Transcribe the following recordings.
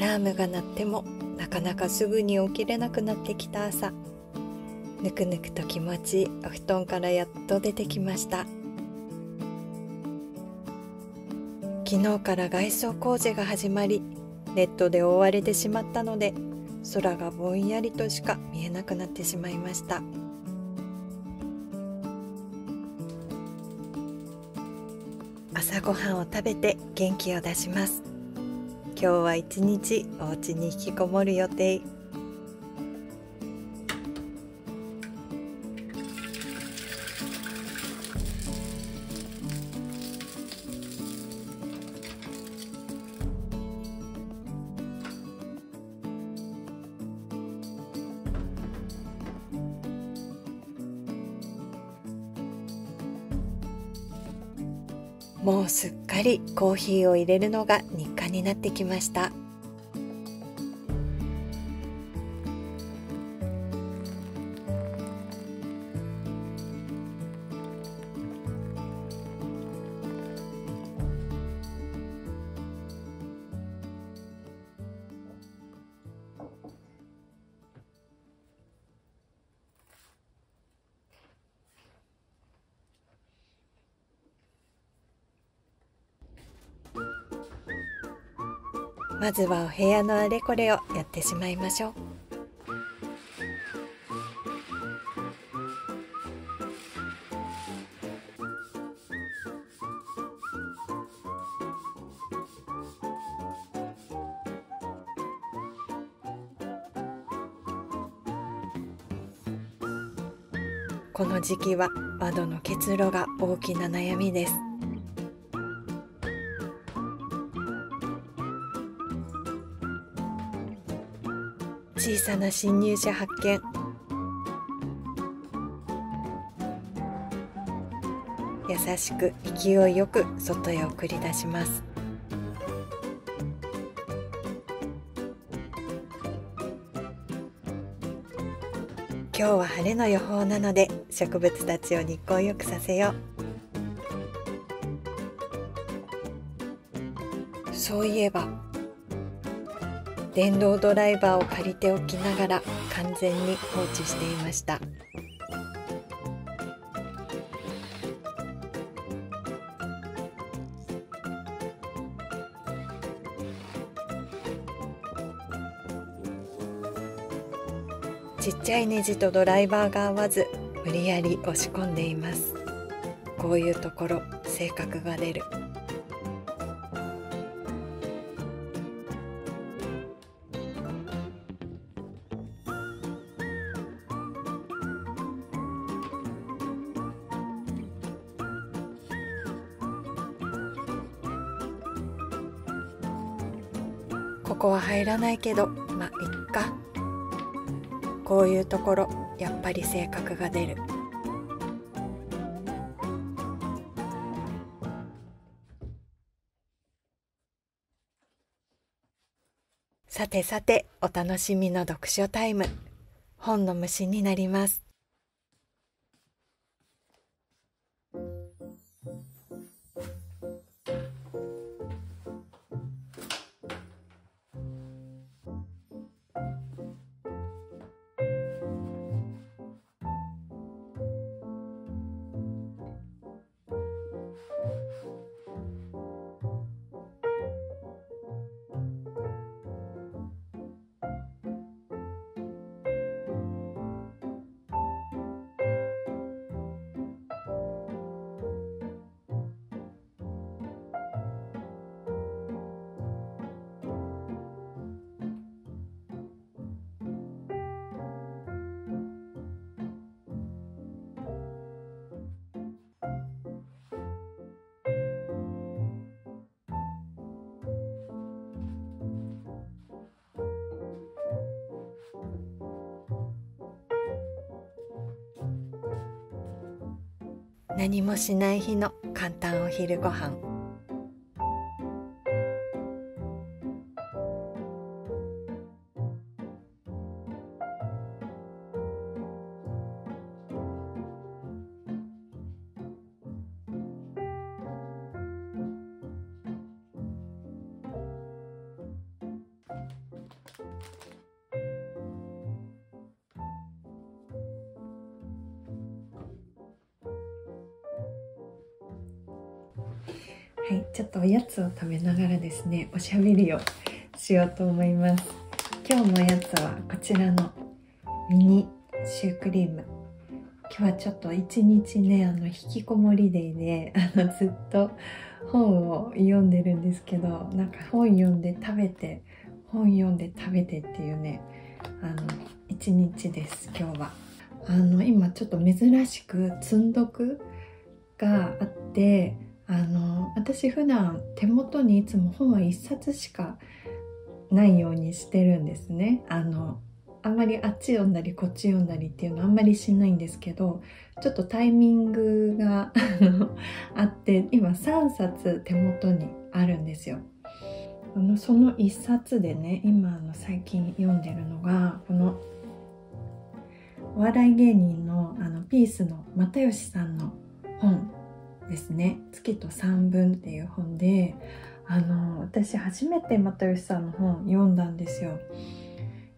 ラームが鳴ってもなかなかすぐに起きれなくなってきた朝、ぬくぬくと気持ちいいお布団からやっと出てきました。昨日から外装工事が始まり、ネットで覆われてしまったので、空がぼんやりとしか見えなくなってしまいました。朝ごはんを食べて元気を出します。今日は一日お家に引きこもる予定。もうすっかりコーヒーを入れるのが日課になってきました。まずはお部屋のあれこれをやってしまいましょう。この時期は窓の結露が大きな悩みです。小さな侵入者発見。優しく勢いよく外へ送り出します。今日は晴れの予報なので植物たちを日光浴させよう。そういえば電動ドライバーを借りておきながら完全に放置していました。ちっちゃいネジとドライバーが合わず無理やり押し込んでいます。こういうところ性格が出る。ここは入らないけどまあいっか。こういうところやっぱり性格が出る。さてさて、お楽しみの読書タイム。本の虫になります。何もしない日の簡単お昼ご飯。はい、ちょっとおやつを食べながらですね、おしゃべりをしようと思います。今日のおやつはこちらのミニシュークリーム。今日はちょっと一日ね、引きこもりデイで、ずっと本を読んでるんですけど、なんか本読んで食べて、本読んで食べてっていうね、一日です、今日は。今ちょっと珍しく積読があって、私普段手元にいつも本は1冊しかないようにしてるんですね。あんまりあっち読んだりこっち読んだりっていうのはあんまりしないんですけど、ちょっとタイミングがあって今3冊手元にあるんですよ。その1冊でね、今最近読んでるのがこのお笑い芸人のピースの又吉さんの本ですね。月と三分っていう本で、私初めて又吉さんの本読んだんですよ。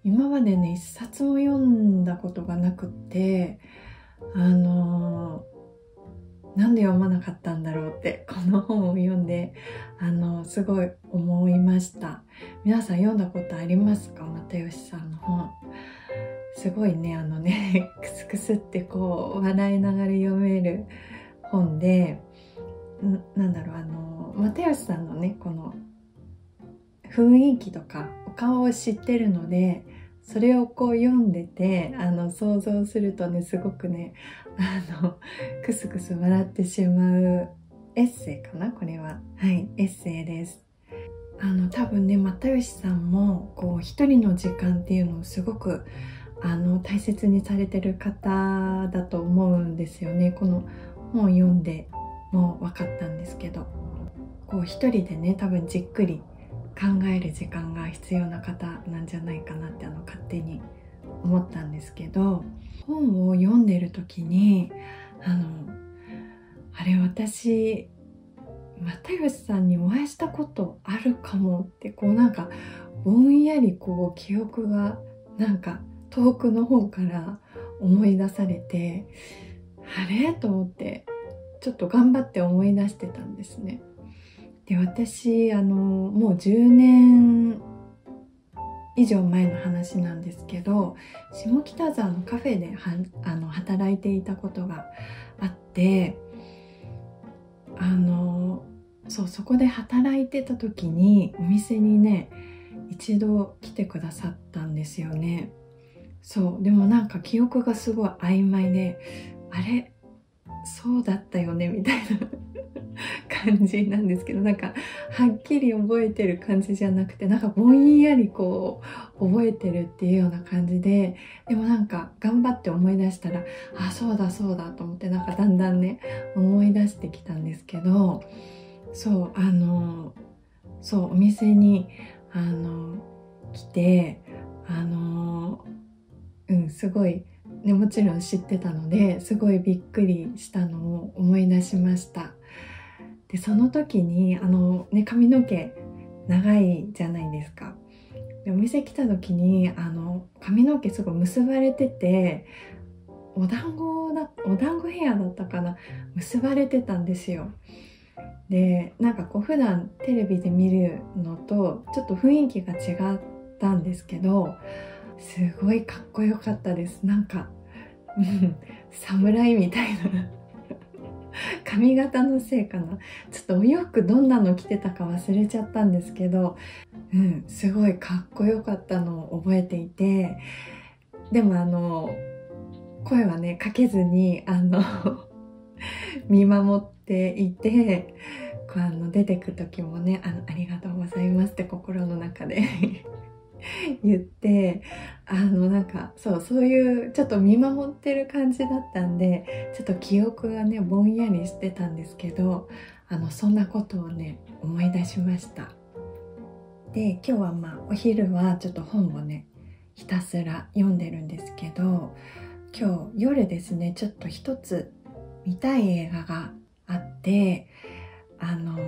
今までね一冊も読んだことがなくって、なんで読まなかったんだろうってこの本を読んですごい思いました。皆さん読んだことありますか？又吉さんの本。すごいねクスクスってこう笑いながら読める本で、なんだろう又吉さんのねこの雰囲気とかお顔を知ってるので、それをこう読んでて想像するとねすごくねクスクス笑ってしまうエッセイかな、これは。はい、エッセイです。多分ね又吉さんもこう一人の時間っていうのをすごく大切にされてる方だと思うんですよね。この本を読んでもう分かったんですけど、こう一人でね多分じっくり考える時間が必要な方なんじゃないかなって勝手に思ったんですけど、本を読んでる時にあれ私又吉さんにお会いしたことあるかもってこうなんかぼんやりこう記憶がなんか遠くの方から思い出されて、あれと思ってちょっと頑張って思い出してたんですね。で、私もう10年以上前の話なんですけど、下北沢のカフェで働いていたことがあって、そこで働いてた時にお店にね一度来てくださったんですよね。そうでもなんか記憶がすごい曖昧で、あれそうだったよねみたいな感じなんですけど、なんかはっきり覚えてる感じじゃなくて、なんかぼんやりこう覚えてるっていうような感じで、でもなんか頑張って思い出したら、あ、そうだそうだと思って、なんかだんだんね思い出してきたんですけど、そうお店に来てすごいね、もちろん知ってたのですごいびっくりしたのを思い出しました。でその時に髪の毛長いじゃないですか。でお店来た時に髪の毛すごい結ばれてて、お団子ヘアだったかな、結ばれてたんですよ。でなんかこう普段テレビで見るのとちょっと雰囲気が違ったんですけど、すごいかっこよかったです。なんか侍みたいな髪型のせいかな、ちょっとお洋服どんなの着てたか忘れちゃったんですけど、すごいかっこよかったのを覚えていて、でも声はねかけずに見守っていて、こう出てく時もねありがとうございますって心の中で言って、なんかそういうちょっと見守ってる感じだったんで、ちょっと記憶がねぼんやりしてたんですけど、そんなことをね思い出しました。で今日はお昼はちょっと本をねひたすら読んでるんですけど、今日夜ですねちょっと一つ見たい映画があって、今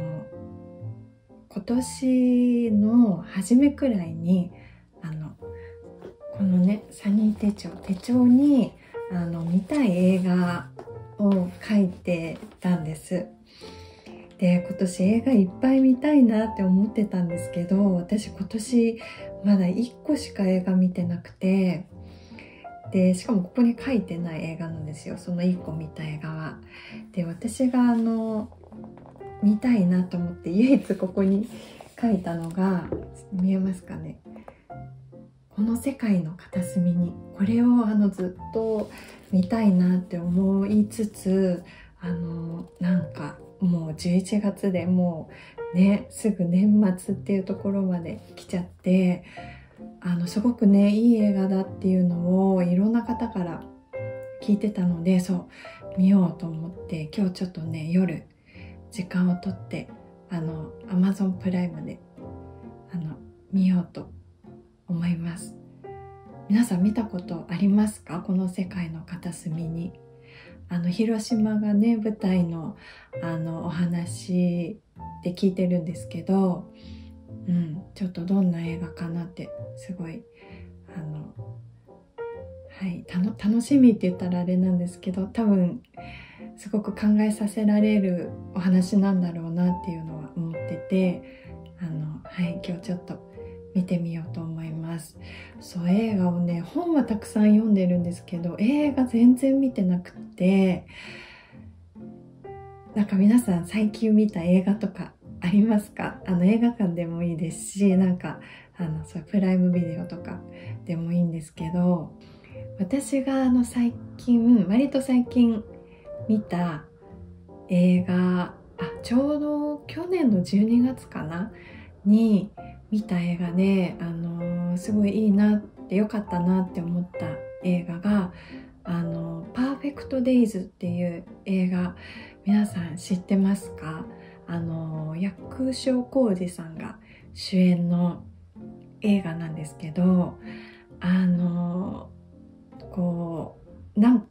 年の初めくらいにこのねサニー手帳に見たい映画を書いてたんです。で、今年映画いっぱい見たいなって思ってたんですけど、私今年まだ1個しか映画見てなくて、でしかもここに書いてない映画なんですよ、その1個見た映画は。で、私が見たいなと思って唯一ここに書いたのが、見えますかね、この世界の片隅に。これをずっと見たいなって思いつつ、なんかもう11月でもうね、すぐ年末っていうところまで来ちゃって、すごくね、いい映画だっていうのをいろんな方から聞いてたので、そう見ようと思って今日ちょっとね、夜時間をとってAmazon プライムで見ようと思います。皆さん見たことありますか？この世界の片隅に。広島がね、舞台のお話で聞いてるんですけど、ちょっとどんな映画かなってすごいはい、楽しみって言ったらあれなんですけど、多分すごく考えさせられるお話なんだろうなっていうのは思ってて、はい、今日ちょっと見てみようと思います。そう、映画をね、本はたくさん読んでるんですけど、映画全然見てなくて、なんか皆さん最近見た映画とかありますか？映画館でもいいですし、なんかそうプライムビデオとかでもいいんですけど、私が割と最近見た映画、ちょうど去年の12月かなに見た映画で、すごいいいなって良かったなって思った映画がパーフェクトデイズっていう映画、皆さん知ってますか？役所広司さんが主演の映画なんですけど、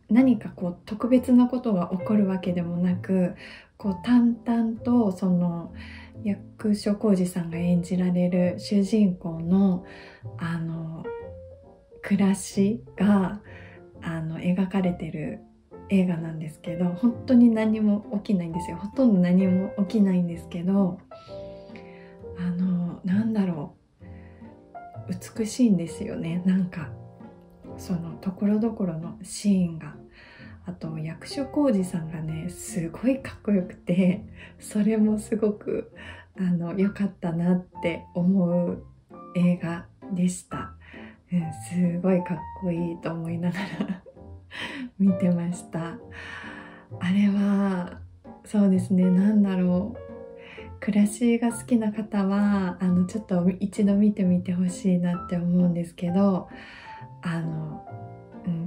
何か特別なことが起こるわけでもなく、淡々とその役所広司さんが演じられる主人公の暮らしが描かれてる映画なんですけど、本当に何も起きないんですよ。ほとんど何も起きないんですけど、なんだろう、美しいんですよね。なんかそのところどころのシーンが、あと役所広司さんがね、すごいかっこよくて、それもすごく良かったなって思う映画でした。すごいかっこいいと思いながら見てました。あれはそうですね、なんだろう、暮らしが好きな方はちょっと一度見てみてほしいなって思うんですけど、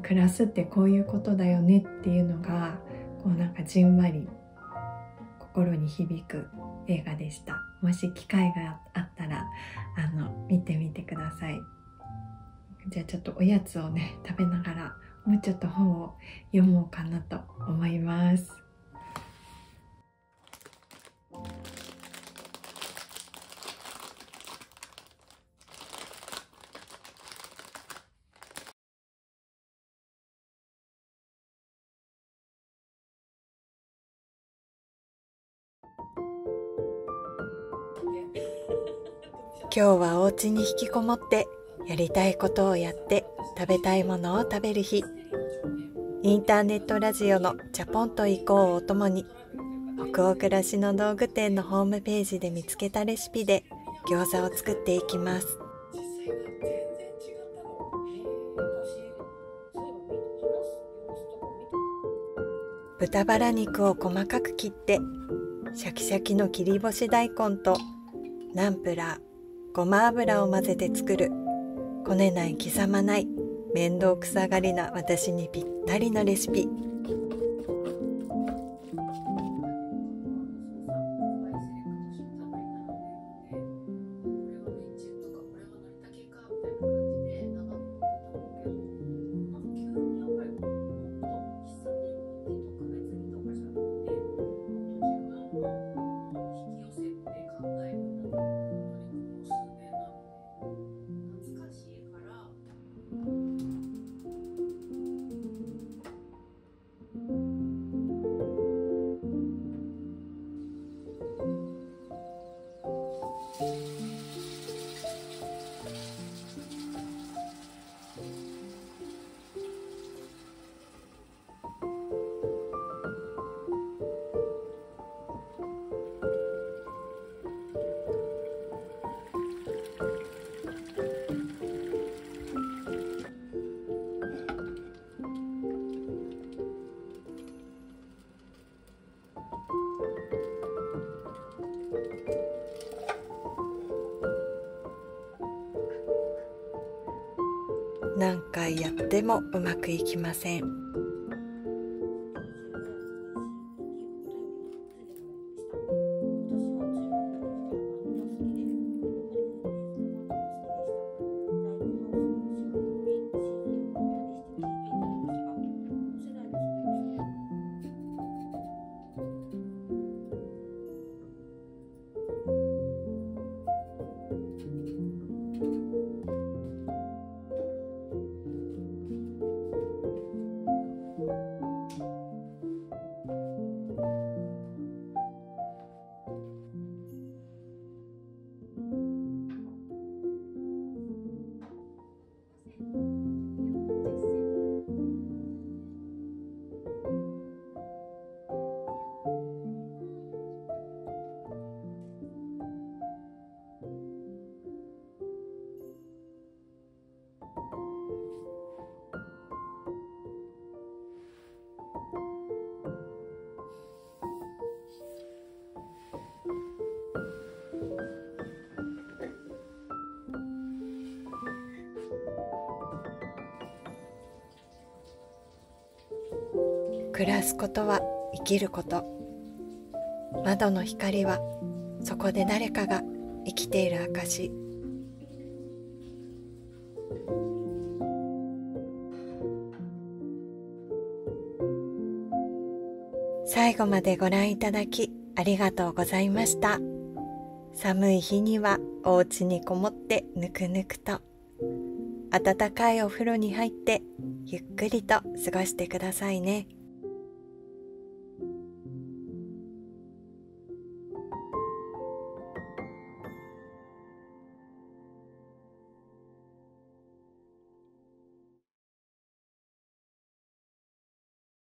暮らすってこういうことだよねっていうのがなんかじんわり心に響く映画でした。もし機会があったら見てみてください。じゃあちょっとおやつをね食べながらもうちょっと本を読もうかなと思います。今日はお家に引きこもってやりたいことをやって食べたいものを食べる日。インターネットラジオのチャポンと行こうをお供に、北欧暮らしの道具店のホームページで見つけたレシピで餃子を作っていきます。豚バラ肉を細かく切ってシャキシャキの切り干し大根とナンプラー、ごま油を混ぜて作るこねない刻まない面倒くさがりな私にぴったりのレシピ。回やってもうまくいきません。暮らすことは生きること。窓の光はそこで誰かが生きている証。最後までご覧いただきありがとうございました。寒い日にはお家にこもってぬくぬくと、温かいお風呂に入ってゆっくりと過ごしてくださいね。